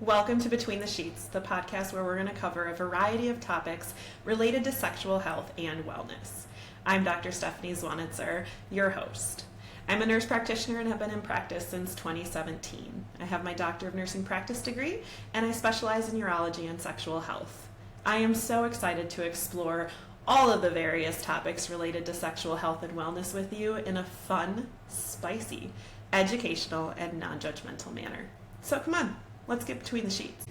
Welcome to Between the Sheets, the podcast where we're going to cover a variety of topics related to sexual health and wellness. I'm Dr. Stephanie Zwonitzer, your host. I'm a nurse practitioner and have been in practice since 2017. I have my Doctor of Nursing Practice degree, and I specialize in urology and sexual health. I am so excited to explore all of the various topics related to sexual health and wellness with you in a fun, spicy, educational, and non-judgmental manner. So come on, let's get between the sheets.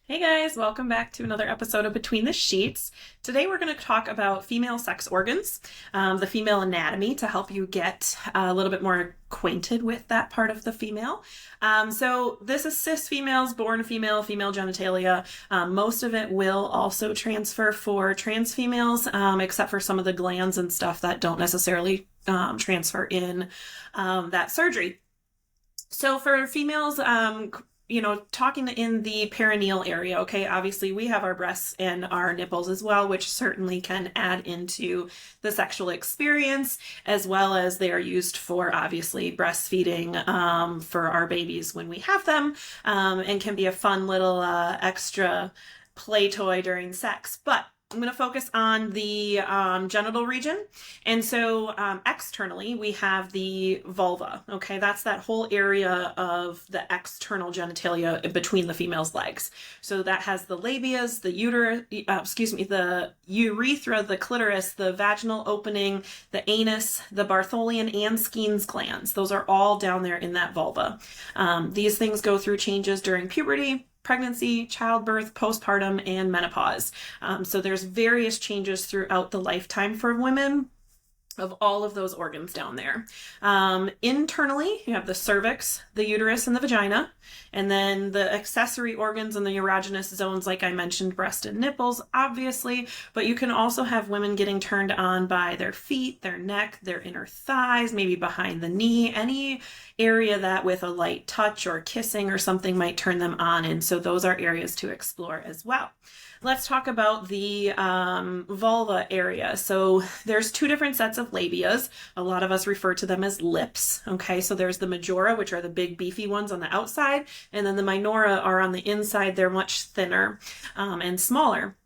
Hey guys, welcome back to another episode of Between the Sheets. Today we're going to talk about female sex organs, the female anatomy, to help you get a little bit more acquainted with that part of the female. So this is cis females, born female, female genitalia. Most of it will also transfer for trans females, except for some of the glands and stuff that don't necessarily transfer in that surgery. So for females, talking in the perineal area, okay, obviously we have our breasts and our nipples as well, which certainly can add into the sexual experience, as well as they are used for obviously breastfeeding for our babies when we have them, and can be a fun little extra play toy during sex. But I'm going to focus on the genital region. And so externally, we have the vulva. Okay, that's that whole area of the external genitalia between the female's legs. So that has the labias, the the urethra, the clitoris, the vaginal opening, the anus, the Bartholian and Skene's glands. Those are all down there in that vulva. These things go through changes during puberty, pregnancy, childbirth, postpartum, and menopause. So there's various changes throughout the lifetime for women of all of those organs down there. Internally, you have the cervix, the uterus, and the vagina, and then the accessory organs and the erogenous zones, like I mentioned, breast and nipples, obviously, but you can also have women getting turned on by their feet, their neck, their inner thighs, maybe behind the knee, any area that with a light touch or kissing or something might turn them on, and so those are areas to explore as well. Let's talk about the vulva area. So there's two different sets of labias. A lot of us refer to them as lips. Okay, so there's the majora, which are the big beefy ones on the outside, and then the minora are on the inside. They're much thinner and smaller.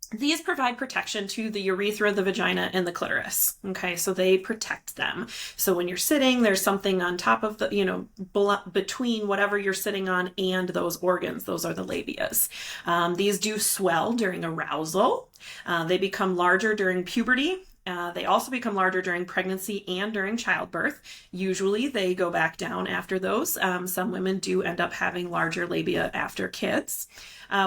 These provide protection to the urethra, the vagina, and the clitoris. Okay, so they protect them. So when you're sitting, there's something on top of the, between whatever you're sitting on and those organs. Those are the labias. These do swell during arousal. They become larger during puberty. They also become larger during pregnancy and during childbirth. Usually they go back down after those. Some women do end up having larger labia after kids.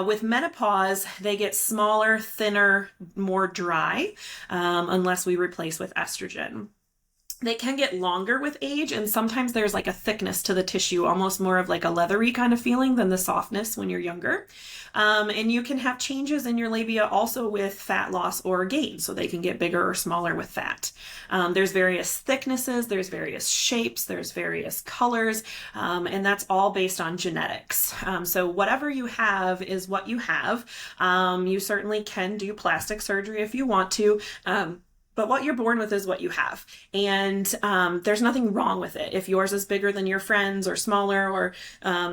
With menopause, they get smaller, thinner, more dry, unless we replace with estrogen. They can get longer with age, and sometimes there's like a thickness to the tissue, almost more of like a leathery kind of feeling than the softness when you're younger. And you can have changes in your labia also with fat loss or gain, so they can get bigger or smaller with fat. There's various thicknesses, there's various shapes, there's various colors, and that's all based on genetics. So whatever you have is what you have. You certainly can do plastic surgery if you want to. But what you're born with is what you have. And there's nothing wrong with it. If yours is bigger than your friends or smaller or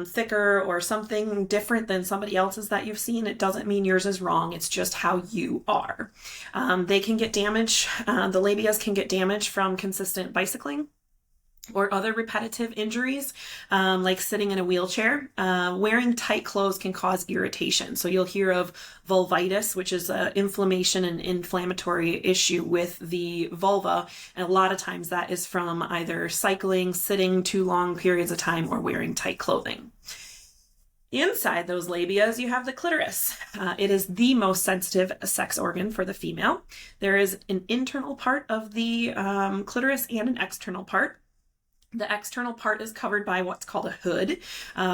thicker or something different than somebody else's that you've seen, it doesn't mean yours is wrong. It's just how you are. They can get damaged. The labias can get damaged from consistent bicycling or other repetitive injuries, like sitting in a wheelchair. Wearing tight clothes can cause irritation. So you'll hear of vulvitis, which is an inflammation and inflammatory issue with the vulva. And a lot of times that is from either cycling, sitting too long periods of time, or wearing tight clothing. Inside those labias, you have the clitoris. It is the most sensitive sex organ for the female. There is an internal part of the clitoris and an external part. The external part is covered by what's called a hood,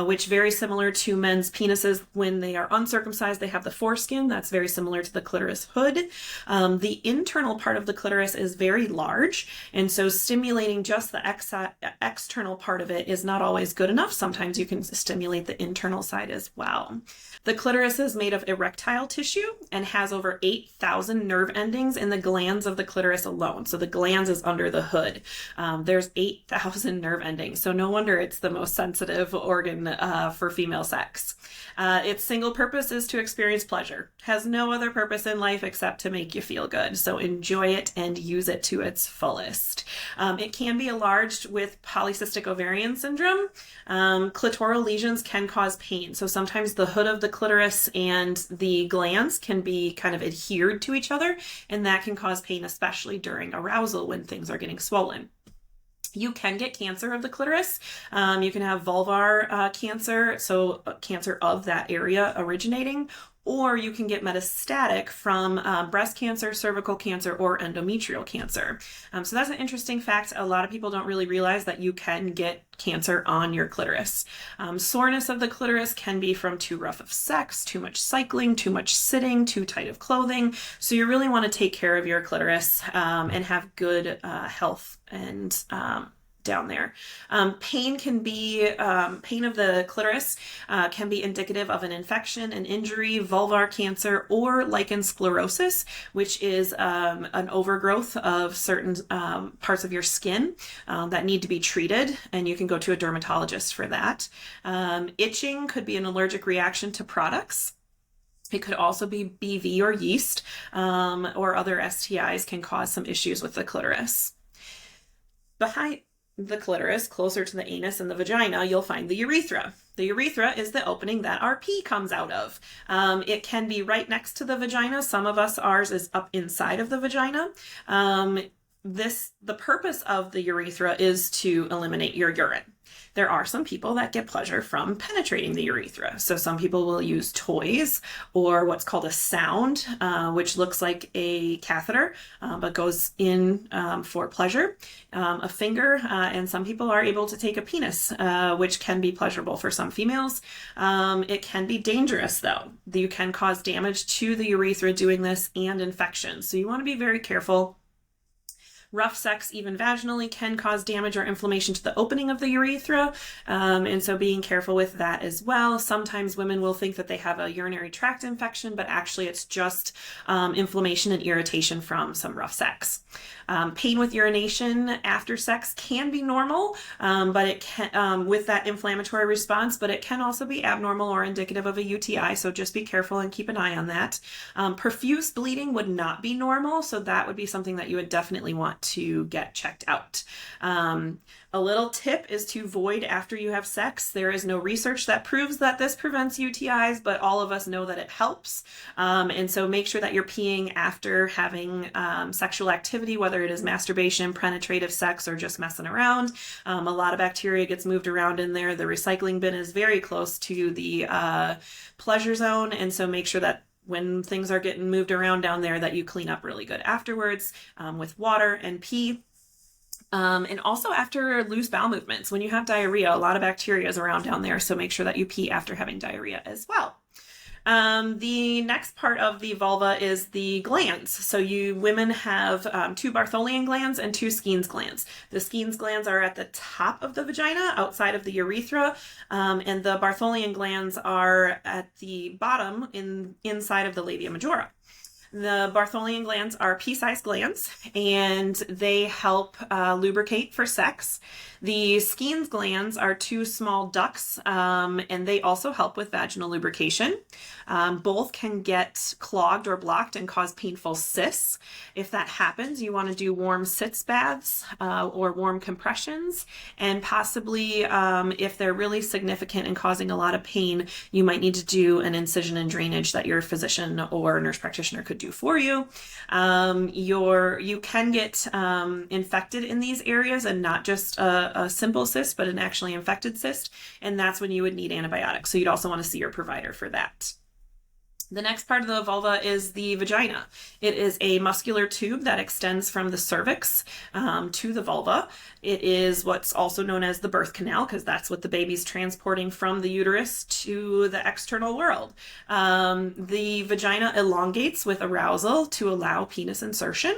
which very similar to men's penises. When they are uncircumcised, they have the foreskin. That's very similar to the clitoris hood. The internal part of the clitoris is very large, and so stimulating just the external part of it is not always good enough. Sometimes you can stimulate the internal side as well. The clitoris is made of erectile tissue and has over 8,000 nerve endings in the glands of the clitoris alone. So the glands is under the hood. There's 8,000 nerves and nerve endings. So no wonder it's the most sensitive organ for female sex. Its single purpose is to experience pleasure. Has no other purpose in life except to make you feel good. So enjoy it and use it to its fullest. It can be enlarged with polycystic ovarian syndrome. Clitoral lesions can cause pain. So sometimes the hood of the clitoris and the glands can be kind of adhered to each other, and that can cause pain, especially during arousal when things are getting swollen. You can get cancer of the clitoris. You can have vulvar cancer, so cancer of that area originating, or you can get metastatic from breast cancer, cervical cancer, or endometrial cancer. So that's an interesting fact. A lot of people don't really realize that you can get cancer on your clitoris. Soreness of the clitoris can be from too rough of sex, too much cycling, too much sitting, too tight of clothing. So you really want to take care of your clitoris and have good health and down there. Pain can be, pain of the clitoris can be indicative of an infection, an injury, vulvar cancer, or lichen sclerosis, which is an overgrowth of certain parts of your skin that need to be treated, and you can go to a dermatologist for that. Itching could be an allergic reaction to products. It could also be BV or yeast, or other STIs can cause some issues with the clitoris. Behind the clitoris, closer to the anus and the vagina, you'll find the urethra. The urethra is the opening that our pee comes out of. It can be right next to the vagina. Some of us, ours is up inside of the vagina. The purpose of the urethra is to eliminate your urine. There are some people that get pleasure from penetrating the urethra. So some people will use toys or what's called a sound, which looks like a catheter, but goes in for pleasure, a finger, and some people are able to take a penis, which can be pleasurable for some females. It can be dangerous though. You can cause damage to the urethra doing this and infection. So you want to be very careful. Rough sex, even vaginally, can cause damage or inflammation to the opening of the urethra, and so being careful with that as well. Sometimes women will think that they have a urinary tract infection, but actually it's just inflammation and irritation from some rough sex. Pain with urination after sex can be normal, but it can, with that inflammatory response, but it can also be abnormal or indicative of a UTI, so just be careful and keep an eye on that. Profuse bleeding would not be normal, so that would be something that you would definitely want to get checked out. A little tip is to void after you have sex. There is no research that proves that this prevents UTIs, but all of us know that it helps. And so make sure that you're peeing after having sexual activity, whether it is masturbation, penetrative sex, or just messing around. A lot of bacteria gets moved around in there. The recycling bin is very close to the pleasure zone, and so make sure that when things are getting moved around down there that you clean up really good afterwards with water and pee. And also after loose bowel movements. When you have diarrhea, a lot of bacteria is around down there, so make sure that you pee after having diarrhea as well. The next part of the vulva is the glands. So women have 2 Bartholian glands and 2 Skene's glands. The Skene's glands are at the top of the vagina, outside of the urethra, and the Bartholian glands are at the bottom inside of the labia majora. The Bartholian glands are pea-sized glands, and they help lubricate for sex. The Skene's glands are 2 small ducts, and they also help with vaginal lubrication. Both can get clogged or blocked and cause painful cysts. If that happens, you want to do warm sitz baths or warm compressions, and possibly if they're really significant and causing a lot of pain, you might need to do an incision and drainage that your physician or nurse practitioner could do for you. You can get infected in these areas, and not just a simple cyst, but an actually infected cyst, and that's when you would need antibiotics. So you'd also want to see your provider for that. The next part of the vulva is the vagina. It is a muscular tube that extends from the cervix to the vulva. It is what's also known as the birth canal, because that's what the baby's transporting from the uterus to the external world. The vagina elongates with arousal to allow penis insertion.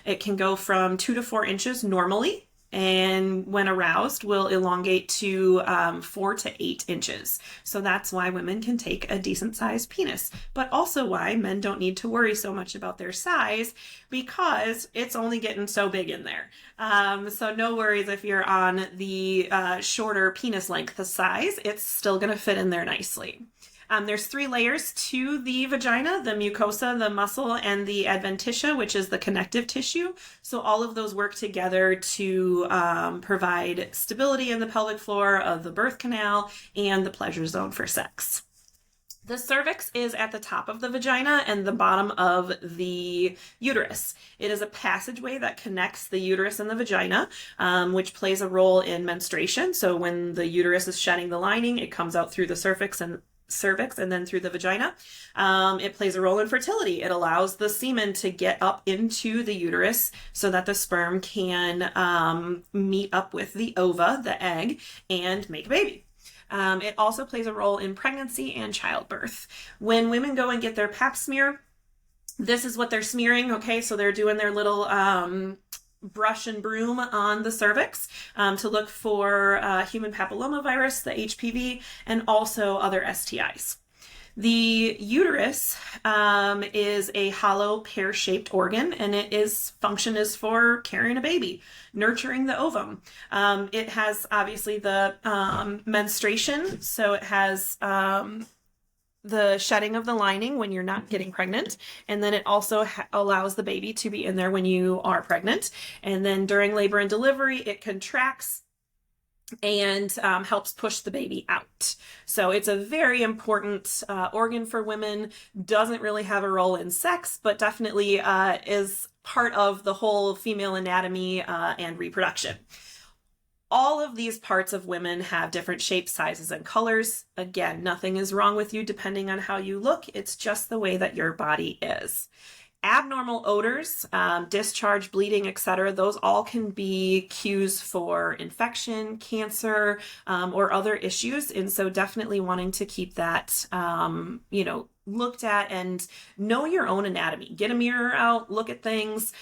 It can go from 2 to 4 inches normally. and when aroused will elongate to 4 to 8 inches. So that's why women can take a decent sized penis, but also why men don't need to worry so much about their size, because it's only getting so big in there. So no worries if you're on the shorter penis length size, it's still going to fit in there nicely. There's 3 layers to the vagina: the mucosa, the muscle, and the adventitia, which is the connective tissue. So all of those work together to provide stability in the pelvic floor of the birth canal and the pleasure zone for sex. The cervix is at the top of the vagina and the bottom of the uterus. It is a passageway that connects the uterus and the vagina, which plays a role in menstruation. So when the uterus is shedding the lining, it comes out through the cervix and then through the vagina. It plays a role in fertility. It allows the semen to get up into the uterus so that the sperm can meet up with the ova, the egg, and make a baby. It also plays a role in pregnancy and childbirth. When women go and get their pap smear, this is what they're smearing, okay? So they're doing their little brush and broom on the cervix to look for human papillomavirus, the HPV, and also other STIs. The uterus is a hollow pear-shaped organ, and its function is for carrying a baby, nurturing the ovum. It has obviously the menstruation, so it has the shedding of the lining when you're not getting pregnant, and then it also allows the baby to be in there when you are pregnant. And then during labor and delivery, it contracts and helps push the baby out. So it's a very important organ for women. Doesn't really have a role in sex, but definitely is part of the whole female anatomy and reproduction. All of these parts of women have different shapes, sizes, and colors. Again, nothing is wrong with you depending on how you look. It's just the way that your body is. Abnormal odors, discharge, bleeding, etc., those all can be cues for infection, cancer, or other issues. And so definitely wanting to keep that, looked at and know your own anatomy. Get a mirror out, look at things,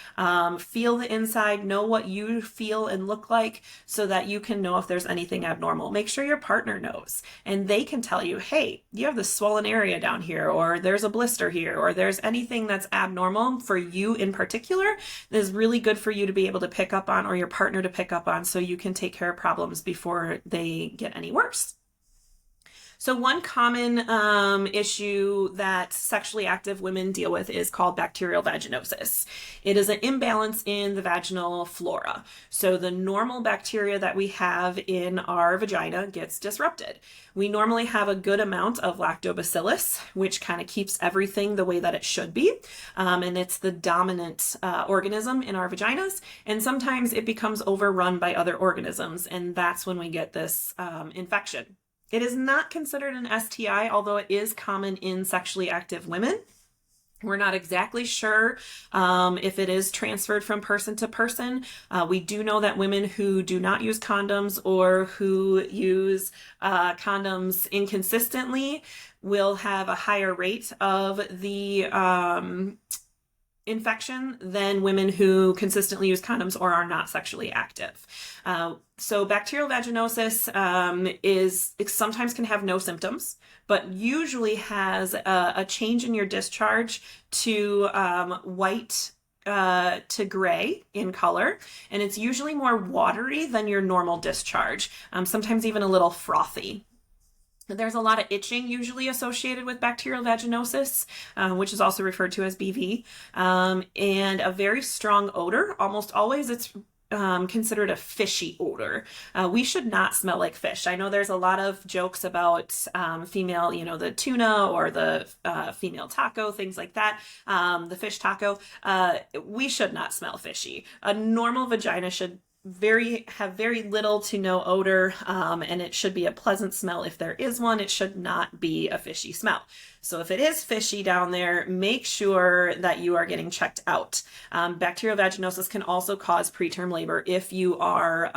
feel the inside, know what you feel and look like so that you can know if there's anything abnormal. Make sure your partner knows and they can tell you, hey, you have this swollen area down here, or there's a blister here, or there's anything that's abnormal for you in particular that is really good for you to be able to pick up on, or your partner to pick up on, so you can take care of problems before they get any worse. So one common issue that sexually active women deal with is called bacterial vaginosis. It is an imbalance in the vaginal flora. So the normal bacteria that we have in our vagina gets disrupted. We normally have a good amount of lactobacillus, which kind of keeps everything the way that it should be. And it's the dominant organism in our vaginas. And sometimes it becomes overrun by other organisms. And that's when we get this infection. It is not considered an STI, although it is common in sexually active women. We're not exactly sure if it is transferred from person to person. We do know that women who do not use condoms or who use condoms inconsistently will have a higher rate of the infection than women who consistently use condoms or are not sexually active. So bacterial vaginosis it sometimes can have no symptoms, but usually has a change in your discharge to white to gray in color, and it's usually more watery than your normal discharge, sometimes even a little frothy. There's a lot of itching usually associated with bacterial vaginosis, which is also referred to as BV, and a very strong odor. Almost always it's considered a fishy odor. We should not smell like fish. I know there's a lot of jokes about female, the tuna or the female taco, things like that, the fish taco. We should not smell fishy. A normal vagina should have very little to no odor, and it should be a pleasant smell. If there is one, it should not be a fishy smell. So if it is fishy down there, make sure that you are getting checked out. Bacterial vaginosis can also cause preterm labor if you are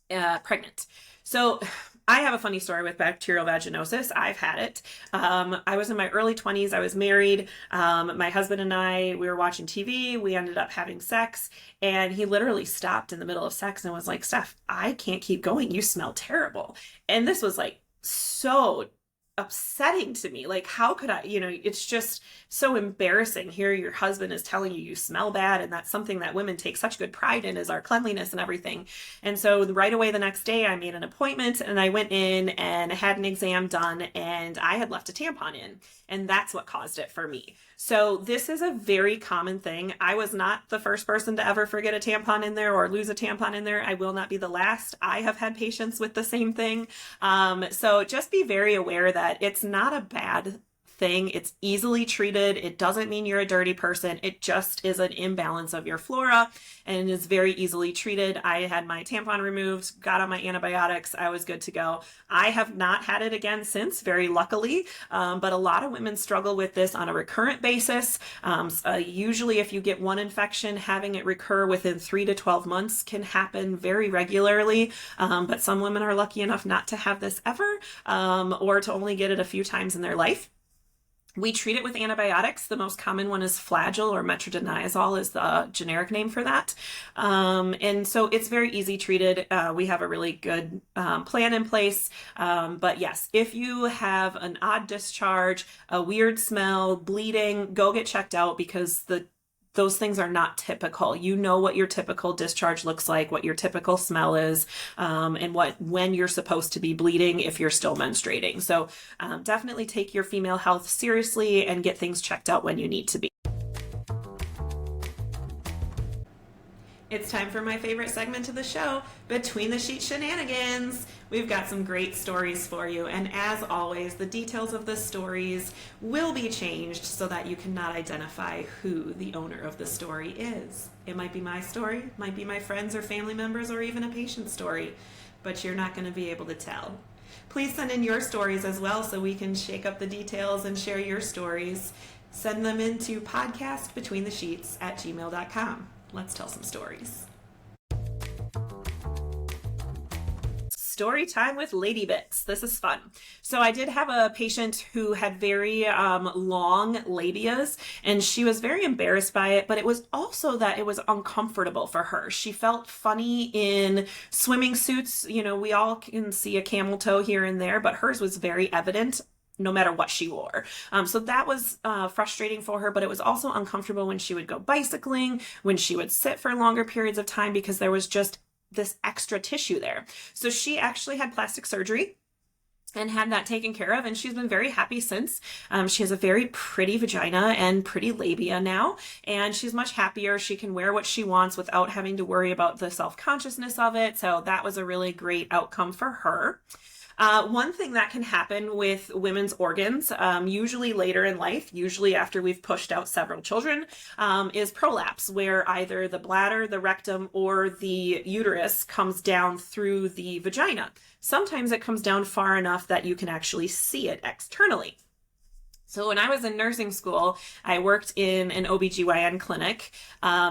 pregnant. So I have a funny story with bacterial vaginosis. I've had it. I was in my early 20s. I was married. My husband and I, we were watching TV. We ended up having sex, and he literally stopped in the middle of sex and was like, Steph, I can't keep going. You smell terrible. And this was like so upsetting to me. Like, how could I, it's just so embarrassing. Here, your husband is telling you smell bad, and that's something that women take such good pride in, is our cleanliness and everything. And so right away the next day, I made an appointment and I went in and had an exam done, and I had left a tampon in, and that's what caused it for me. So this is a very common thing. I was not the first person to ever forget a tampon in there or lose a tampon in there. I will not be the last. I have had patients with the same thing. So just be very aware that it's not a bad thing. It's easily treated. It doesn't mean you're a dirty person. It just is an imbalance of your flora and is very easily treated. I had my tampon removed, got on my antibiotics. I was good to go. I have not had it again since, very luckily, but a lot of women struggle with this on a recurrent basis. Usually if you get one infection, having it recur within 3 to 12 months can happen very regularly, but some women are lucky enough not to have this ever, or to only get it a few times in their life. We treat it with antibiotics. The most common one is Flagyl, or metronidazole is the generic name for that. And so it's very easy treated. We have a really good plan in place. But yes, if you have an odd discharge, a weird smell, bleeding, go get checked out, because those things are not typical. You know what your typical discharge looks like, what your typical smell is, and when you're supposed to be bleeding if you're still menstruating. So definitely take your female health seriously and get things checked out when you need to be. It's time for my favorite segment of the show, Between the Sheets Shenanigans. We've got some great stories for you, and as always, the details of the stories will be changed so that you cannot identify who the owner of the story is. It might be my story, might be my friends or family members, or even a patient's story, but you're not going to be able to tell. Please send in your stories as well so we can shake up the details and share your stories. Send them into podcastbetweenthesheets@gmail.com. Let's tell some stories. Story time with Lady Bits. This is fun. So I did have a patient who had very long labias, and she was very embarrassed by it, but it was also that it was uncomfortable for her. She felt funny in swimming suits. We all can see a camel toe here and there, but hers was very evident no matter what she wore. So that was frustrating for her, but it was also uncomfortable when she would go bicycling, when she would sit for longer periods of time, because there was just this extra tissue there. So she actually had plastic surgery and had that taken care of, and she's been very happy since. She has a very pretty vagina and pretty labia now, and she's much happier. She can wear what she wants without having to worry about the self-consciousness of it. So that was a really great outcome for her. One thing that can happen with women's organs, usually later in life, usually after we've pushed out several children, is prolapse, where either the bladder, the rectum, or the uterus comes down through the vagina. Sometimes it comes down far enough that you can actually see it externally. So when I was in nursing school, I worked in an OBGYN clinic.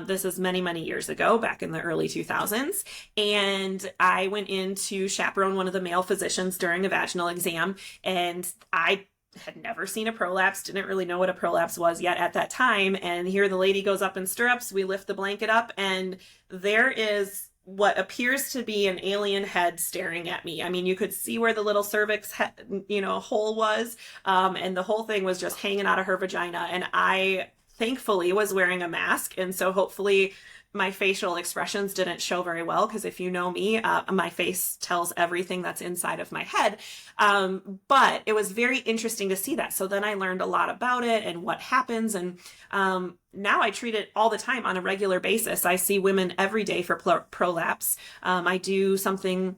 This is many, many years ago, back in the early 2000s. And I went in to chaperone one of the male physicians during a vaginal exam. And I had never seen a prolapse, didn't really know what a prolapse was yet at that time. And here the lady goes up in stirrups, we lift the blanket up, and there is what appears to be an alien head staring at me. I mean, you could see where the little cervix hole was, and the whole thing was just hanging out of her vagina. And I thankfully was wearing a mask, and so hopefully my facial expressions didn't show very well, because if you know me, my face tells everything that's inside of my head. But it was very interesting to see that. So then I learned a lot about it and what happens. And now I treat it all the time on a regular basis. I see women every day for prolapse. I do something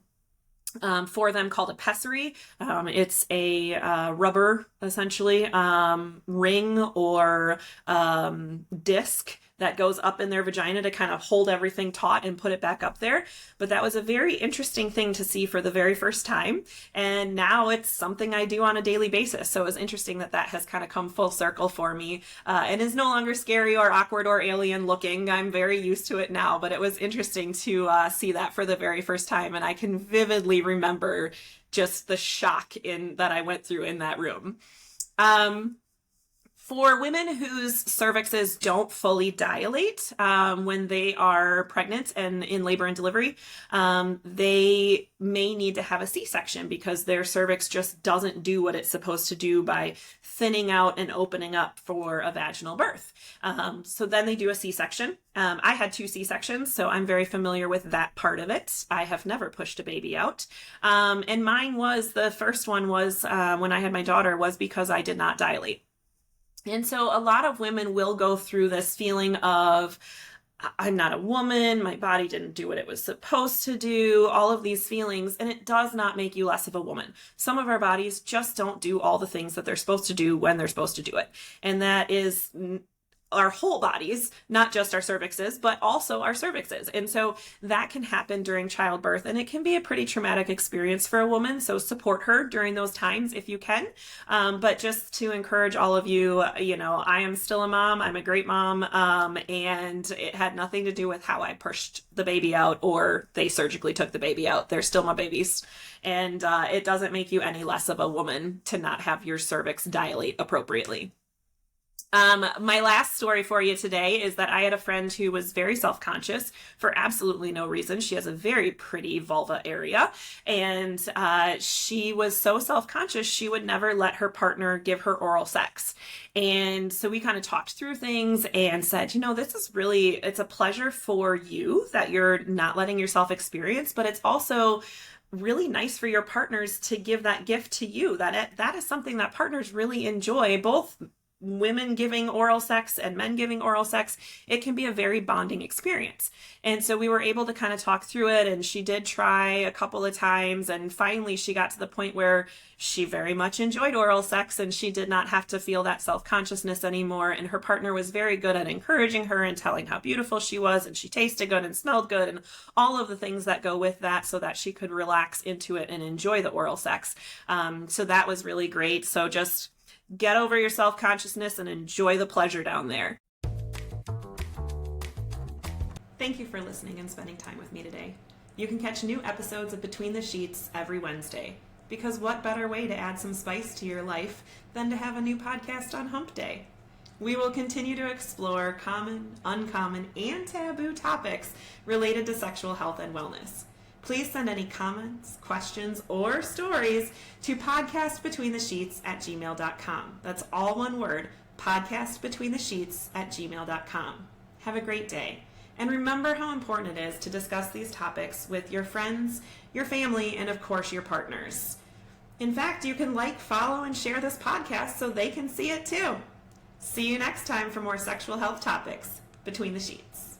for them called a pessary. It's a rubber, essentially, ring or disc that goes up in their vagina to kind of hold everything taut and put it back up there. But that was a very interesting thing to see for the very first time. And now it's something I do on a daily basis. So it was interesting that that has kind of come full circle for me and is no longer scary or awkward or alien looking. I'm very used to it now, but it was interesting to see that for the very first time. And I can vividly remember just the shock that I went through in that room. For women whose cervixes don't fully dilate when they are pregnant and in labor and delivery, they may need to have a C-section because their cervix just doesn't do what it's supposed to do by thinning out and opening up for a vaginal birth. So then they do a C-section. I had 2 C-sections, so I'm very familiar with that part of it. I have never pushed a baby out. And mine was, the first one was when I had my daughter, was because I did not dilate. And so a lot of women will go through this feeling of, I'm not a woman, my body didn't do what it was supposed to do, all of these feelings, and it does not make you less of a woman. Some of our bodies just don't do all the things that they're supposed to do when they're supposed to do it. And that is our whole bodies, not just our cervixes, but also our cervixes. And so that can happen during childbirth, and it can be a pretty traumatic experience for a woman. So support her during those times if you can. But just to encourage all of you, I am still a mom. I'm a great mom. And it had nothing to do with how I pushed the baby out or they surgically took the baby out. They're still my babies. And it doesn't make you any less of a woman to not have your cervix dilate appropriately. My last story for you today is that I had a friend who was very self-conscious for absolutely no reason. She has a very pretty vulva area, and she was so self-conscious she would never let her partner give her oral sex. And so we kind of talked through things and said, this is really, it's a pleasure for you that you're not letting yourself experience, but it's also really nice for your partners to give that gift to you. That is something that partners really enjoy, both women giving oral sex and men giving oral sex. It can be a very bonding experience. And so we were able to kind of talk through it, and she did try a couple of times, and finally she got to the point where she very much enjoyed oral sex and she did not have to feel that self-consciousness anymore. And her partner was very good at encouraging her and telling how beautiful she was, and she tasted good and smelled good and all of the things that go with that, so that she could relax into it and enjoy the oral sex. So that was really great. So just get over your self-consciousness and enjoy the pleasure down there. Thank you for listening and spending time with me today. You can catch new episodes of Between the Sheets every Wednesday, because what better way to add some spice to your life than to have a new podcast on Hump Day? We will continue to explore common, uncommon, and taboo topics related to sexual health and wellness. Please send any comments, questions, or stories to podcastbetweenthesheets@gmail.com. That's all one word, podcastbetweenthesheets@gmail.com. Have a great day. And remember how important it is to discuss these topics with your friends, your family, and of course your partners. In fact, you can follow, and share this podcast so they can see it too. See you next time for more sexual health topics between the sheets.